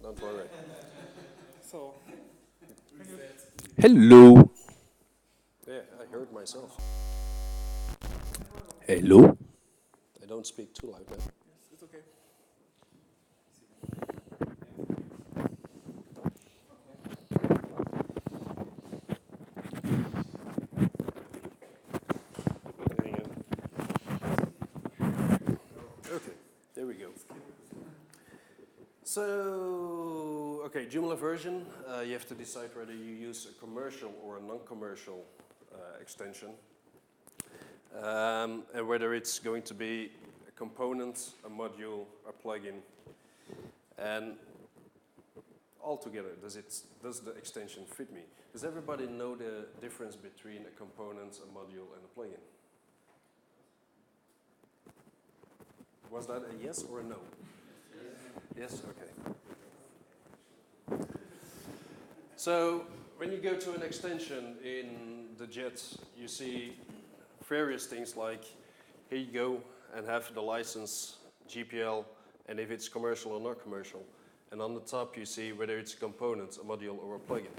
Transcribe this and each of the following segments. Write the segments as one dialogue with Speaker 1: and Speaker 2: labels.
Speaker 1: don't worry.
Speaker 2: So,
Speaker 1: Hello. Yeah, I heard myself. Hello. I don't speak too loud, man.
Speaker 2: yes, it's okay.
Speaker 1: Hang on. Okay, there we go. So, okay, Joomla version. You have to decide whether you use a commercial or a non-commercial extension. And whether it's going to be a component, a module, a plugin. And altogether, does the extension fit me? Does everybody know the difference between a component, a module, and a plugin? Was that a yes or a no? Yes, okay. So when you go to an extension in the JET, you see various things like, here you go and have the license, GPL, and if it's commercial or not commercial. And on the top you see whether it's a component, a module, or a plugin.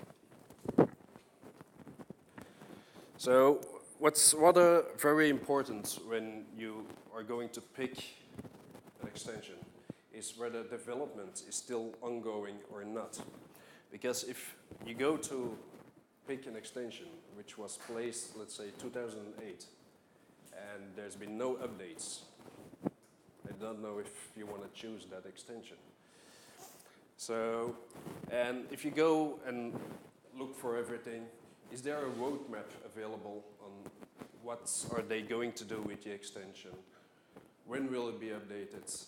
Speaker 1: So what's rather very important when you are going to pick an extension is whether development is still ongoing or not. Because if you go to pick an extension which was placed, let's say, 2008, and there's been no updates, I don't know if you want to choose that extension. So, and if you go and look for everything, is there a roadmap available on what are they going to do with the extension? When will it be updated?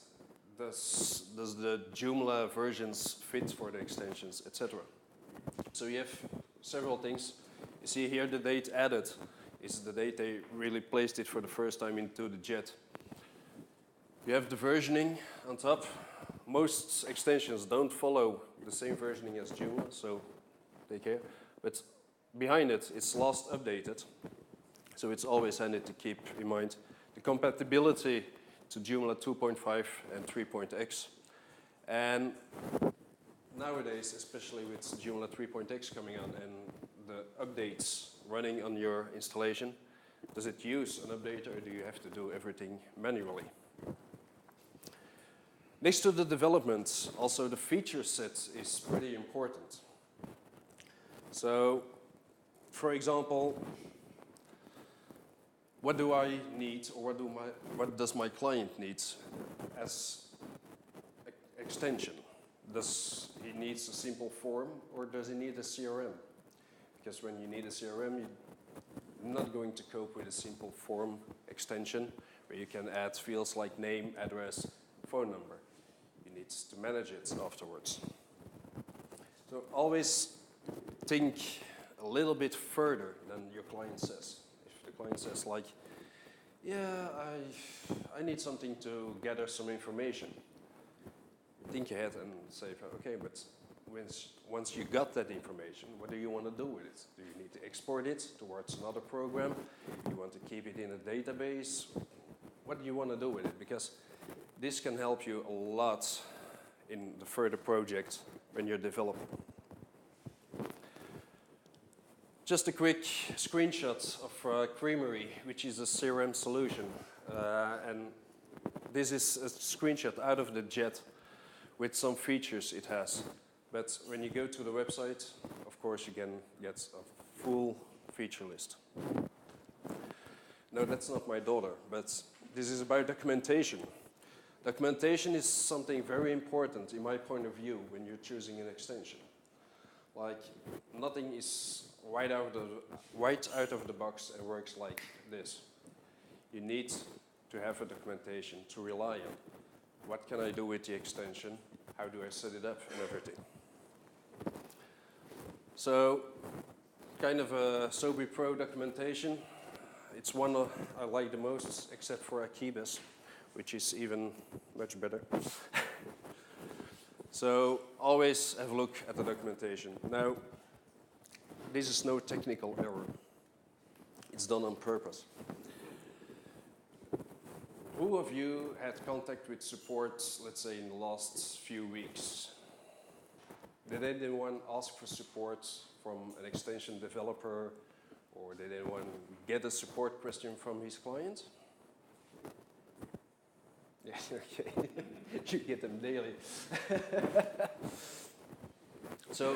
Speaker 1: Does the Joomla versions fit for the extensions, etc.? So you have several things. You see here the date added is the date they really placed it for the first time into the JET. You have the versioning on top. Most extensions don't follow the same versioning as Joomla, so take care. But behind it, it's last updated. So it's always handy to keep in mind. The compatibility to Joomla 2.5 and 3.x. And nowadays, especially with Joomla 3.x coming on and the updates running on your installation, does it use an updater or do you have to do everything manually? Next to the development, also the feature set is pretty important. So, for example, what do I need, or what does my client need as extension? Does he need a simple form, or does he need a CRM? Because when you need a CRM, you're not going to cope with a simple form extension where you can add fields like name, address, phone number. You need to manage it afterwards. So always think a little bit further than your client says. If the client says like, yeah, I need something to gather some information, think ahead and say, okay, but once you got that information, what do you want to do with it? Do you need to export it towards another program? You want to keep it in a database? What do you want to do with it? Because this can help you a lot in the further project when you're developing. Just a quick screenshot of Creamery, which is a CRM solution. And this is a screenshot out of the JET with some features it has. But when you go to the website, of course, you can get a full feature list. No, that's not my daughter, but this is about documentation. Documentation is something very important in my point of view when you're choosing an extension. Like, nothing is right out of the box and works like this. You need to have a documentation to rely on. What can I do with the extension? How do I set it up and everything? So, kind of a Sobi Pro documentation. It's one I like the most, except for Akibis, which is even much better. So always have a look at the documentation. Now, this is no technical error. It's done on purpose. Who of you had contact with support, let's say, in the last few weeks? Did anyone ask for support from an extension developer, or did anyone get a support question from his client? Yeah, okay. You get them daily. So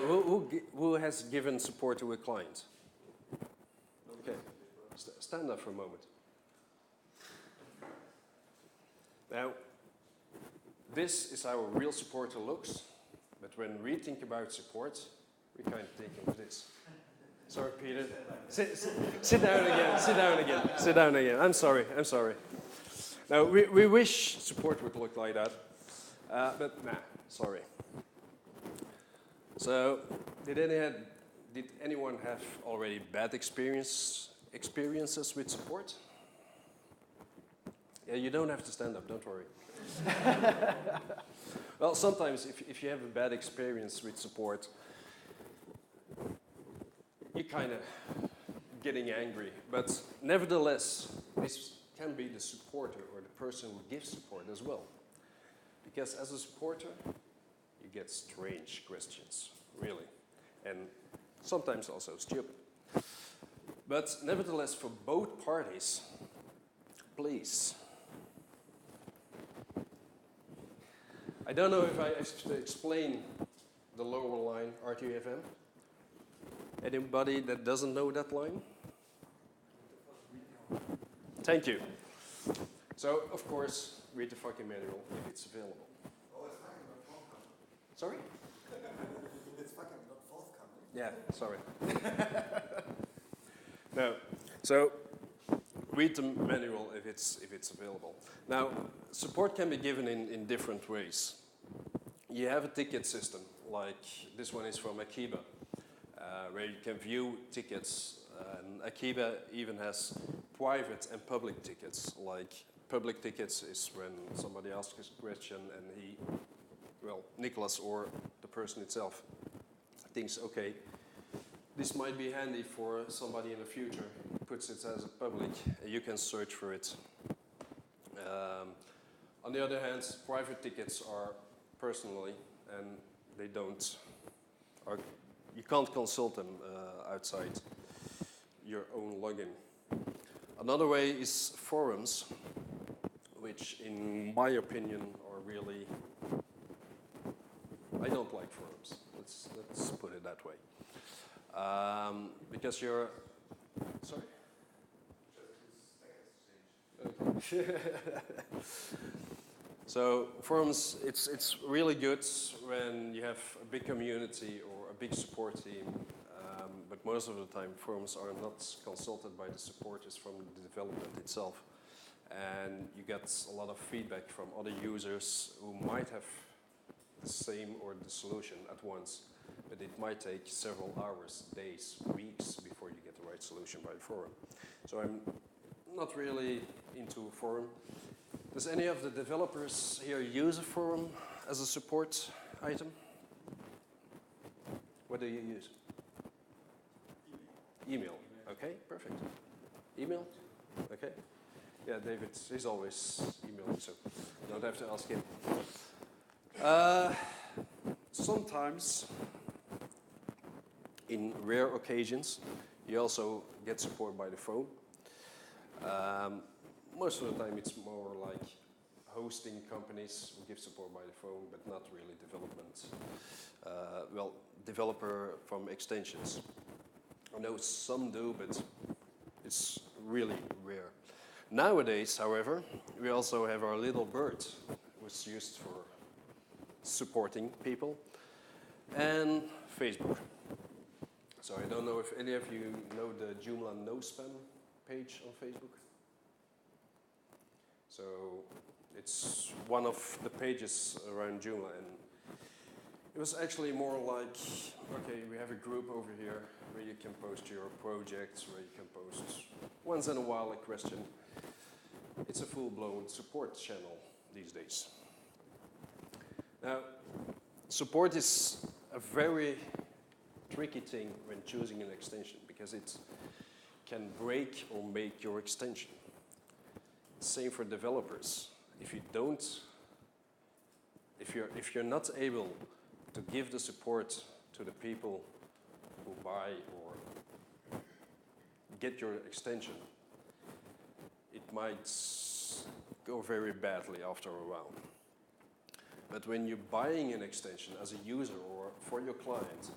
Speaker 1: who has given support to a client? Okay, stand up for a moment. Now, this is how a real supporter looks, but when we think about support, we kind of think of this. Sorry, Peter. Sit down again, sit down again, sit down again. I'm sorry. Now, we wish support would look like that, but nah, sorry. So, did anyone have already bad experiences with support? Yeah, you don't have to stand up, don't worry. Well, sometimes if you have a bad experience with support, you're kind of getting angry. But nevertheless, this can be the supporter or the person who gives support as well. Because as a supporter, you get strange questions, really. And sometimes also stupid. But nevertheless, for both parties, please. I don't know if I have to explain the lower line, RTFM. Anybody that doesn't know that line? Thank you. So, of course, read the fucking manual if it's available.
Speaker 3: Oh, it's fucking not forthcoming.
Speaker 1: Sorry?
Speaker 3: It's fucking not forthcoming.
Speaker 1: Yeah, sorry. No, so read the manual if it's available. Now, support can be given in different ways. You have a ticket system, like this one is from Akiba, where you can view tickets. And Akiba even has private and public tickets. Like public tickets is when somebody asks a question and Nicholas or the person itself thinks, okay, this might be handy for somebody in the future, puts it as a public, you can search for it. On the other hand, private tickets are personally, and they don't, you can't consult them outside your own login. Another way is forums, which in my opinion are really, I don't like forums, let's put it that way. Because you're, sorry? Okay. So forums, it's really good when you have a big community or a big support team, but most of the time forums are not consulted by the supporters from the development itself. And you get a lot of feedback from other users who might have the same or the solution at once, but it might take several hours, days, weeks before you get the right solution by a forum. So I'm not really into a forum. Does any of the developers here use a forum as a support item? What do you use? Email. Okay, perfect. Email? Okay. Yeah, David, he's always emailing, so you don't have to ask him. Sometimes, in rare occasions, you also get support by the phone. Most of the time it's more like hosting companies who give support by the phone, but not really development. Developer from extensions. I know some do, but it's really rare. Nowadays, however, we also have our little bird, which is used for supporting people, and Facebook. So I don't know if any of you know the Joomla no spam page on Facebook. So it's one of the pages around Joomla, and it was actually more like, okay, we have a group over here where you can post your projects, where you can post once in a while a question. It's a full-blown support channel these days. Now, support is a very tricky thing when choosing an extension because it can break or make your extension. Same for developers. If you're not able to give the support to the people who buy or get your extension, it might go very badly after a while. But when you're buying an extension as a user or for your client,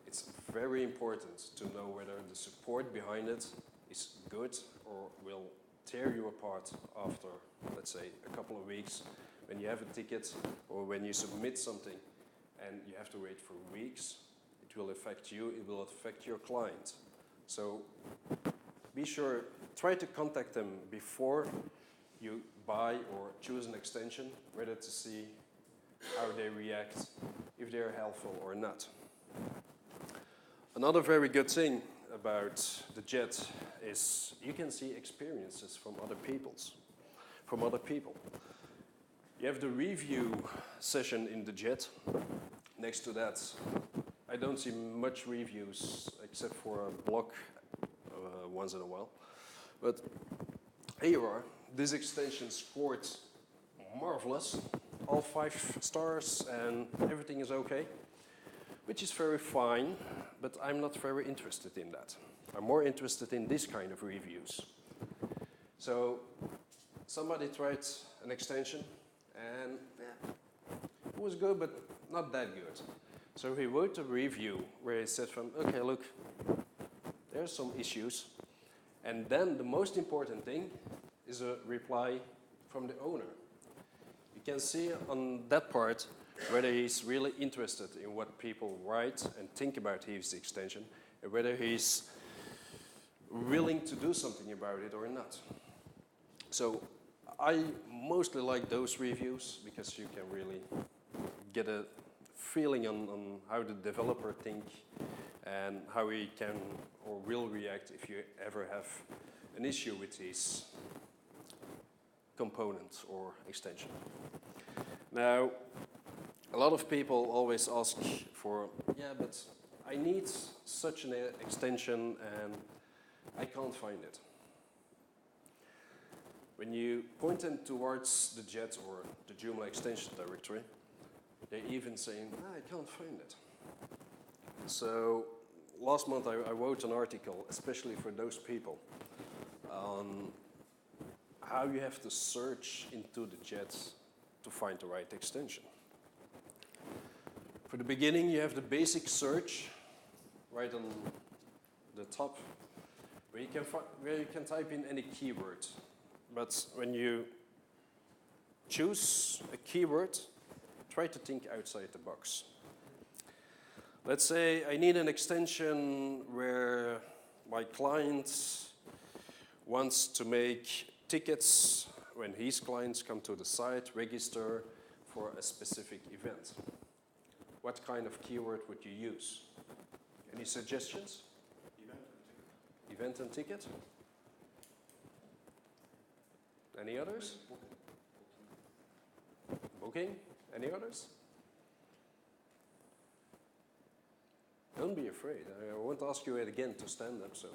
Speaker 1: it's very important to know whether the support behind it is good or will tear you apart after, let's say, a couple of weeks when you have a ticket or when you submit something and you have to wait for weeks. It will affect you, it will affect your client. So be sure, try to contact them before you buy or choose an extension, whether to see how they react, if they're helpful or not. Another very good thing about the Jet is you can see experiences from other people. You have the review session in the Jet. Next to that, I don't see much reviews except for a blog once in a while. But here you are. This extension scored marvelous, all 5 stars, and everything is okay, which is very fine, but I'm not very interested in that. I'm more interested in this kind of reviews. So somebody tried an extension, and yeah, it was good, but not that good. So he wrote a review where he said okay, look, there's some issues. And then the most important thing is a reply from the owner. You can see on that part whether he's really interested in what people write and think about his extension, and whether he's willing to do something about it or not. So I mostly like those reviews because you can really get a feeling on how the developer thinks and how he can or will react if you ever have an issue with his component or extension. Now, a lot of people always ask for, yeah, but I need such an extension and I can't find it. When you point them towards the Jet or the Joomla extension directory, they're even saying, I can't find it. So last month I wrote an article, especially for those people, on how you have to search into the Jet to find the right extension. For the beginning, you have the basic search right on the top, where you can type in any keyword. But when you choose a keyword, try to think outside the box. Let's say I need an extension where my client wants to make tickets when his clients come to the site, register for a specific event. What kind of keyword would you use? Any suggestions? Event and ticket. Any others? Booking. Any others? Don't be afraid. I won't ask you again to stand up, so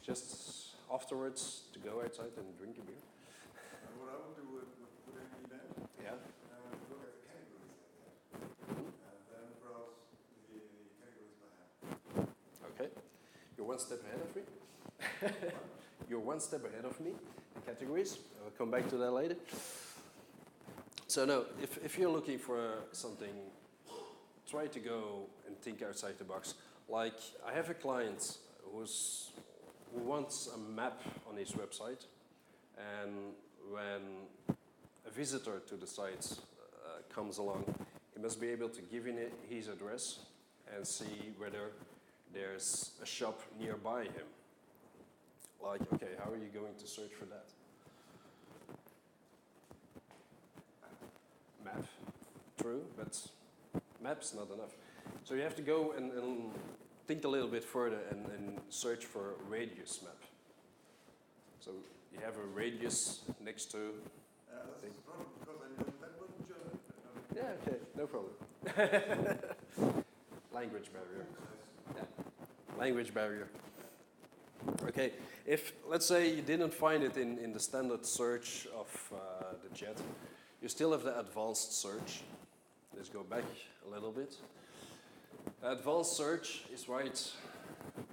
Speaker 1: just afterwards to go outside and drink a beer.
Speaker 3: What I would do with an event,
Speaker 1: Yeah.
Speaker 3: look at the categories like that, and then browse the categories by hand.
Speaker 1: Okay. You're one step ahead of me. You're one step ahead of me. The categories. I'll come back to that later. So no, if you're looking for something, try to go and think outside the box. Like I have a client who wants a map on his website, and when a visitor to the site comes along, he must be able to give in his address and see whether there's a shop nearby him. Like, okay, how are you going to search for that? Map, true, but map's not enough. So you have to go and think a little bit further and search for a radius map. So you have a radius next to...
Speaker 3: That's the problem, because I know that one German.
Speaker 1: Yeah, okay, no problem. Language barrier. Yeah. Language barrier. Okay, if, let's say you didn't find it in the standard search of the Jet, you still have the advanced search. Let's go back a little bit. Advanced search is right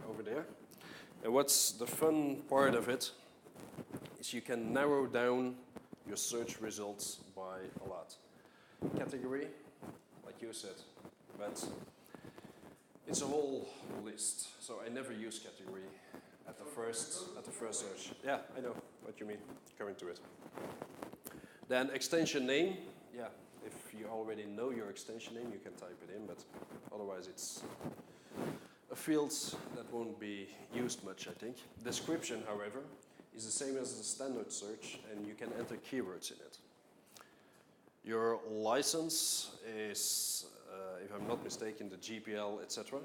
Speaker 1: over there. And what's the fun part of it is you can narrow down your search results by a lot. Category, like you said, but it's a whole list. So I never use category at the first search. Yeah, I know what you mean. Coming to it. Then extension name. Yeah, if you already know your extension name, you can type it in, but otherwise it's a field that won't be used much, I think. Description, however, is the same as the standard search, and you can enter keywords in it. Your license is, if I'm not mistaken, the GPL, etc.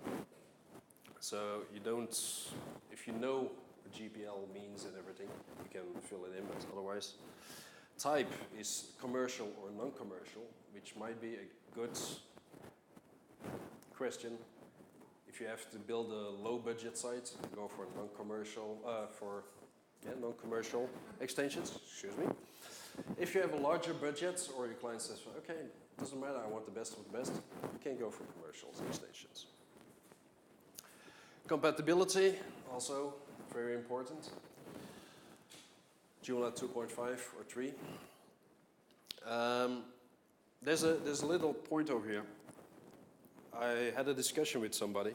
Speaker 1: So you don't, if you know what GPL means and everything, you can fill it in, but otherwise. Type is commercial or non-commercial, which might be a good question. If you have to build a low-budget site, go for non-commercial, non-commercial extensions. Excuse me. If you have a larger budget, or your client says, "Okay, doesn't matter, I want the best of the best," you can go for commercial extensions. Compatibility, also very important. Joomla 2.5 or 3. There's a little point over here. I had a discussion with somebody,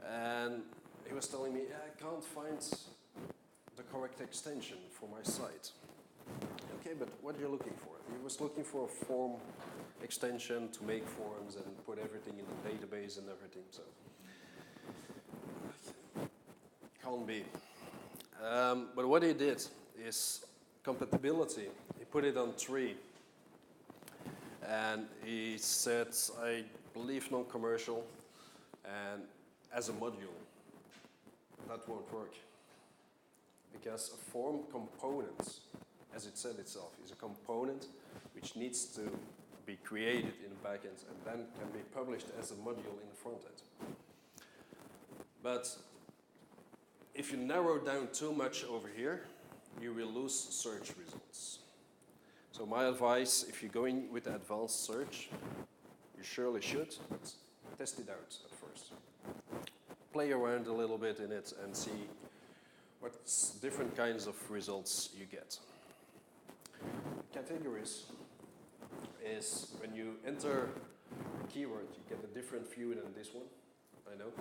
Speaker 1: and he was telling me, I can't find the correct extension for my site. Okay, but what are you looking for? He was looking for a form extension to make forms and put everything in the database and everything, so can't be. But what he did is compatibility. He put it on 3. And he said, I believe non-commercial, and as a module, that won't work. Because a form component, as it said itself, is a component which needs to be created in the backend and then can be published as a module in the front end. But if you narrow down too much over here, you will lose search results. So my advice, if you're going with advanced search, you surely should, but test it out at first. Play around a little bit in it and see what different kinds of results you get. Categories is when you enter a keyword, you get a different view than this one, I know.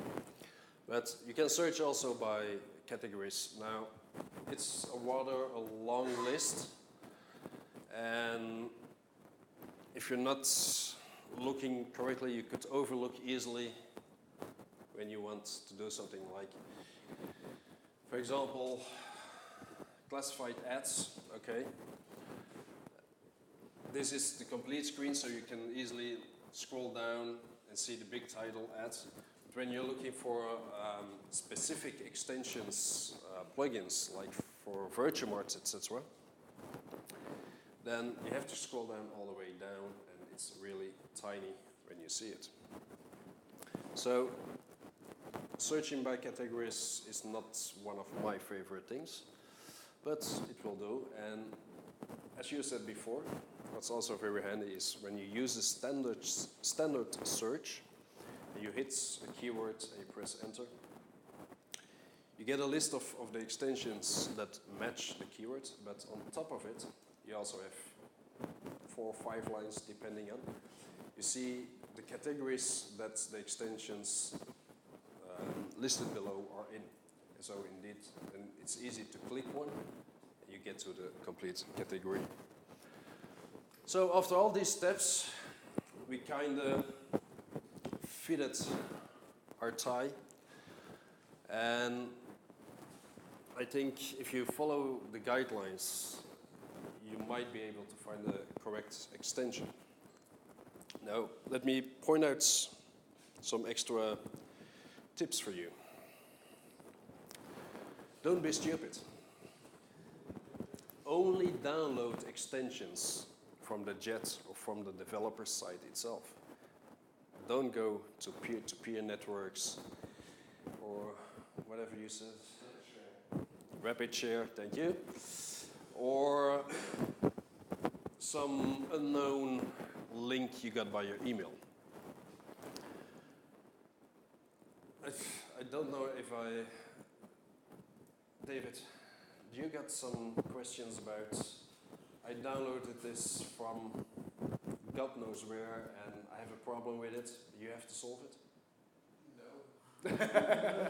Speaker 1: But you can search also by categories. Now, it's a rather a long list. And if you're not looking correctly, you could overlook easily when you want to do something like, for example, classified ads, okay. This is the complete screen, so you can easily scroll down and see the big title ads. But when you're looking for specific extensions, plugins, like for Veeckmans, etc., then you have to scroll down all the way down, and it's really tiny when you see it. So searching by categories is not one of my favorite things, but it will do. And as you said before, what's also very handy is when you use a standard search, and you hit a keyword and you press enter, you get a list of the extensions that match the keyword, but on top of it, you also have 4 or 5 lines depending on. You see the categories that the extensions listed below are in. So indeed, then it's easy to click one, and you get to the complete category. So after all these steps, we kind of fitted our tie. And I think if you follow the guidelines, you might be able to find the correct extension. Now, let me point out some extra tips for you. Don't be stupid. Only download extensions from the JET or from the developer site itself. Don't go to peer-to-peer networks or whatever you said. Rapid share, thank you. Or some unknown link you got by your email. I don't know if David, you got some questions about, I downloaded this from God knows where and I have a problem with it, you have to solve it? No.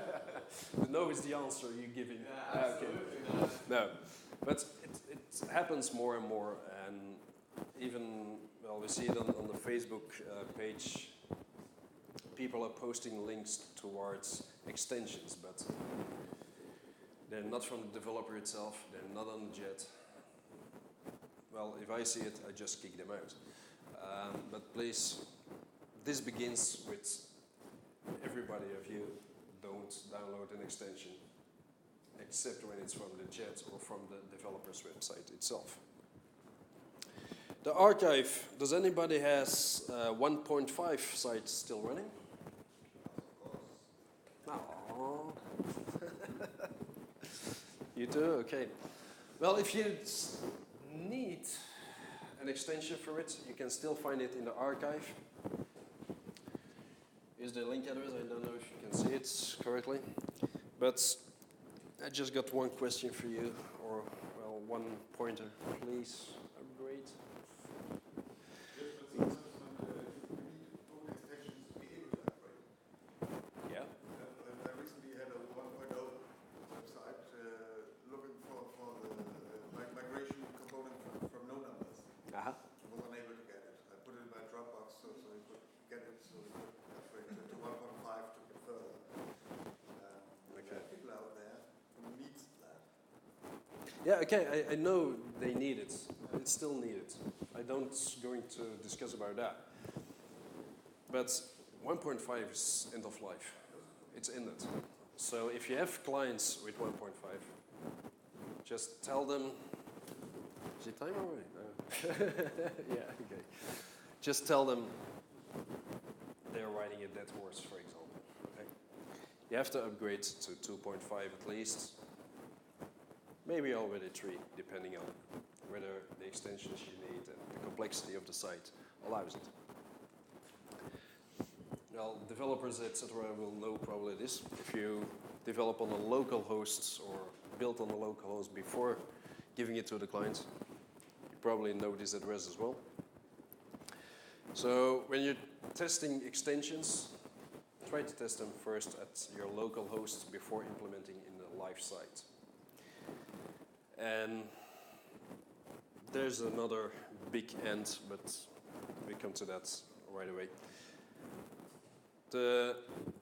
Speaker 1: No is the answer you're giving.
Speaker 4: Yeah, absolutely not.
Speaker 1: No, but it happens more and more, and even, well, we see it on the Facebook page, people are posting links towards extensions, but they're not from the developer itself, they're not on the jet. Well, if I see it, I just kick them out. But please, this begins with everybody of you don't download an extension, except when it's from the jet or from the developer's website itself. The archive, does anybody has 1.5 site still running? Oh. You do? Okay. Well, if you need an extension for it, you can still find it in the archive. Here's the link address. I don't know if you can see it correctly. But I just got one question for you, or, well, one pointer. Please upgrade.
Speaker 3: Yes, but sometimes you need own extensions to be able to upgrade.
Speaker 1: Yeah.
Speaker 3: I recently had a 1.0 website looking for the migration component from no numbers.
Speaker 1: Uh-huh.
Speaker 3: I was unable to get it. I put it in my Dropbox so you could get it, so you could upgrade it to 1.5 to get further. There are people out there who need that.
Speaker 1: Yeah, okay, I know they need it. It's still needed. I don't going to discuss about that. But 1.5 is end of life. It's in it. So if you have clients with 1.5, just tell them. Is it time already? No. Yeah, okay. Just tell them they're riding a dead horse, for example. Okay? You have to upgrade to 2.5 at least. Maybe already 3, depending on whether the extensions you need and the complexity of the site allows it. Well, developers, etc., will know probably this. If you develop on a local host or build on a local host before giving it to the client, you probably know this address as well. So when you're testing extensions, try to test them first at your local host before implementing in the live site. And there's another big end, but we come to that right away. The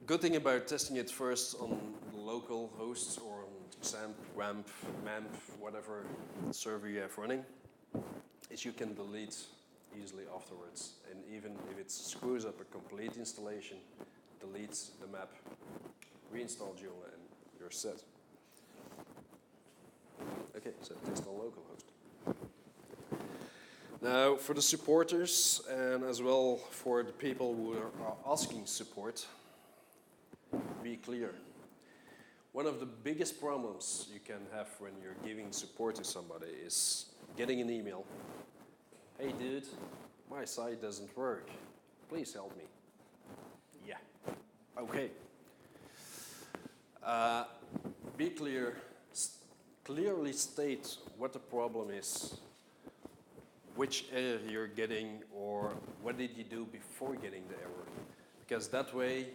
Speaker 1: good thing about testing it first on local hosts or on XAMPP, WAMP, MAMP, whatever server you have running, is you can delete easily afterwards. And even if it screws up a complete installation, delete the map, reinstall Joomla, and you're set. Okay, so test on localhost. Now, for the supporters and as well for the people who are asking support, be clear. One of the biggest problems you can have when you're giving support to somebody is getting an email. Hey dude, my site doesn't work. Please help me. Yeah, okay. Be clear. Clearly state what the problem is, which error you're getting, or what did you do before getting the error. Because that way,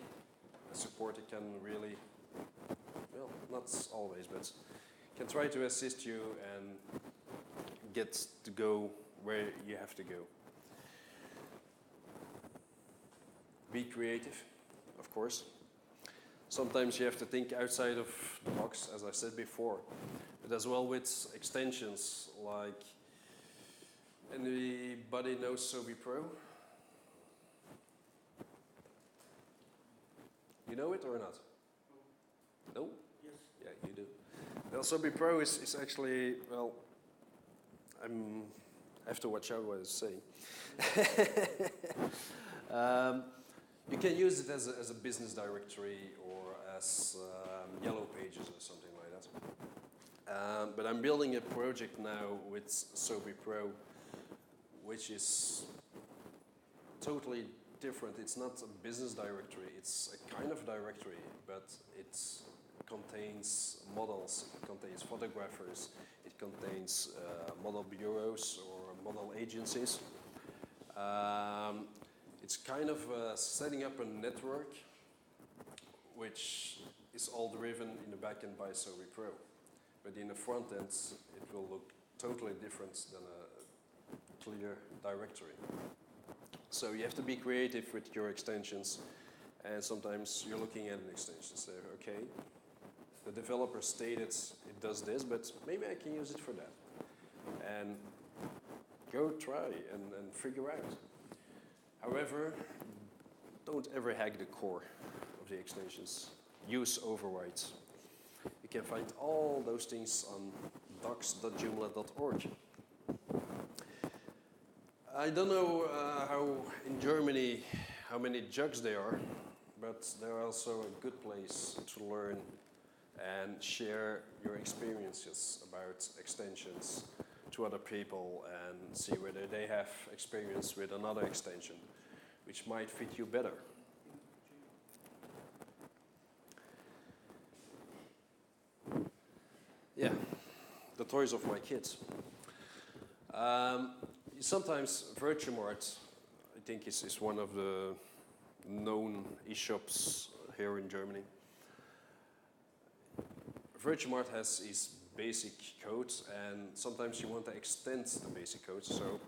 Speaker 1: a supporter can really, well, not always, but can try to assist you and get to go where you have to go. Be creative, of course. Sometimes you have to think outside of the box, as I said before. But as well with extensions, like, anybody knows Sobi Pro? You know it or not? No?
Speaker 2: Yes.
Speaker 1: Yeah, you do. Well, Sobi Pro is actually, well, I have to watch out what I say. You can use it as a business directory or as yellow pages or something like that. But I'm building a project now with Sobi Pro, which is totally different. It's not a business directory, it's a kind of directory, but it contains models, it contains photographers, it contains model bureaus or model agencies. It's kind of setting up a network which is all driven in the backend by Sobi Pro. But in the front end, it will look totally different than a clear directory. So you have to be creative with your extensions, and sometimes you're looking at an extension and say, okay, the developer stated it does this, but maybe I can use it for that. And go try and figure out. However, don't ever hack the core of the extensions. Use overrides. You can find all those things on docs.joomla.org. I don't know how in Germany how many jugs there are, but they're also a good place to learn and share your experiences about extensions to other people and see whether they have experience with another extension which might fit you better. Yeah, the toys of my kids. Sometimes Veeckmans, I think, is one of the known e-shops here in Germany. Veeckmans has his basic code, and sometimes you want to extend the basic code. So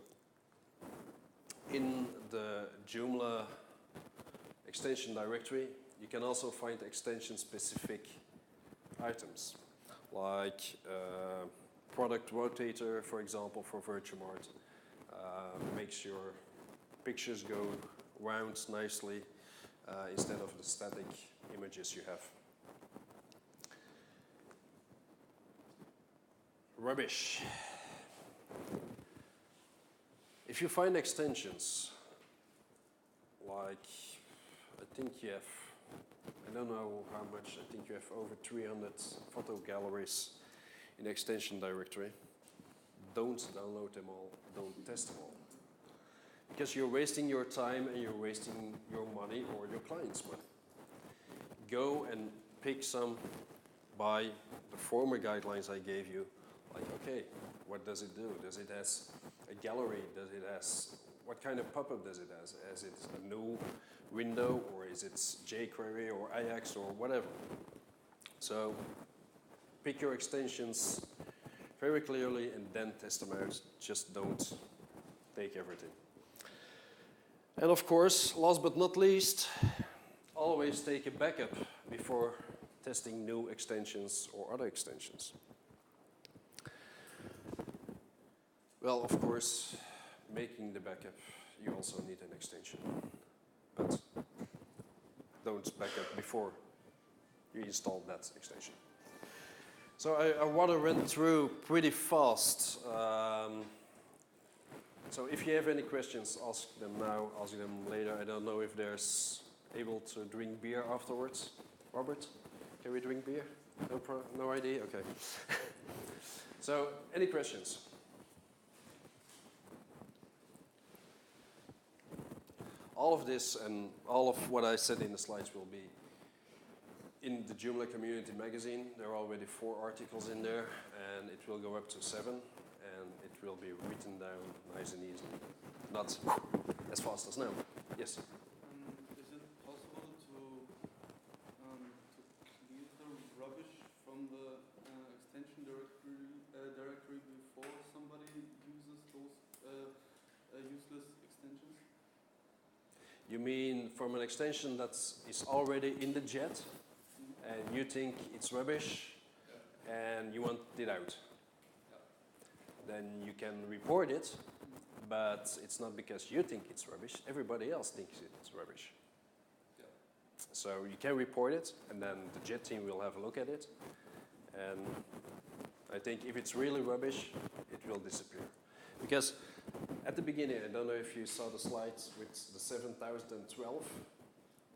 Speaker 1: in the Joomla extension directory, you can also find extension-specific items, like product rotator, for example, for Veeckmans. Makes your pictures go round nicely instead of the static images you have. Rubbish. If you find extensions, like I think you have, I don't know how much, I think you have over 300 photo galleries in the extension directory. Don't download them all, don't test them all. Because you're wasting your time and you're wasting your money or your client's money. Go and pick some by the former guidelines I gave you. Like, okay, what does it do? Does it has a gallery? Does it has, what kind of pop-up does it has? Is it a new window, or is it jQuery or Ajax or whatever? So pick your extensions very clearly and then test them out. Just don't take everything. And of course, last but not least, always take a backup before testing new extensions or other extensions. Well, of course, making the backup, you also need an extension. But don't back up before you install that extension. So I want to run through pretty fast. So if you have any questions, ask them now, ask them later. I don't know if there's able to drink beer afterwards. Robert, can we drink beer? No idea? Okay. So, any questions? All of this and all of what I said in the slides will be in the Joomla Community magazine. There are already 4 articles in there, and it will go up to 7, and it will be written down nice and easy. Not as fast as now. Yes?
Speaker 2: Is it possible to clear the rubbish from the extension directory before somebody uses those useless extensions?
Speaker 1: You mean from an extension that is already in the jet, and you think it's rubbish, and you want it out? Then you can report it, but it's not because you think it's rubbish. Everybody else thinks it's rubbish. So you can report it, and then the jet team will have a look at it. And I think if it's really rubbish, it will disappear. Because at the beginning, I don't know if you saw the slides with the 7012.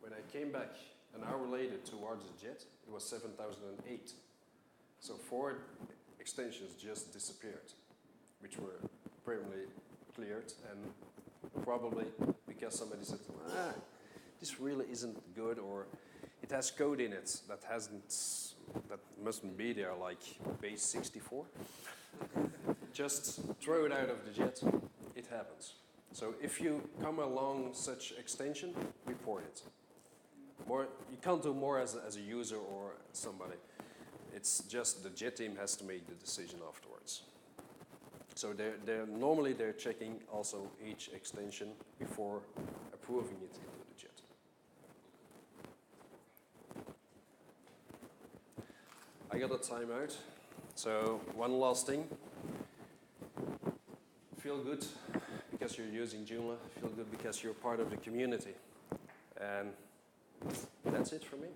Speaker 1: When I came back an hour later towards the jet, it was 7008. So 4 extensions just disappeared, which were permanently cleared, and probably because because somebody said, this really isn't good, or it has code in it that mustn't be there, like base 64. Just throw it out of the jet. It happens. So if you come along such extension, report it. You can't do more as a user or somebody. It's just the jet team has to make the decision afterwards. So normally they're checking also each extension before approving it into the jet. I got a timeout. So one last thing. Feel good because you're using Joomla. Feel good because you're part of the community. And that's it for me.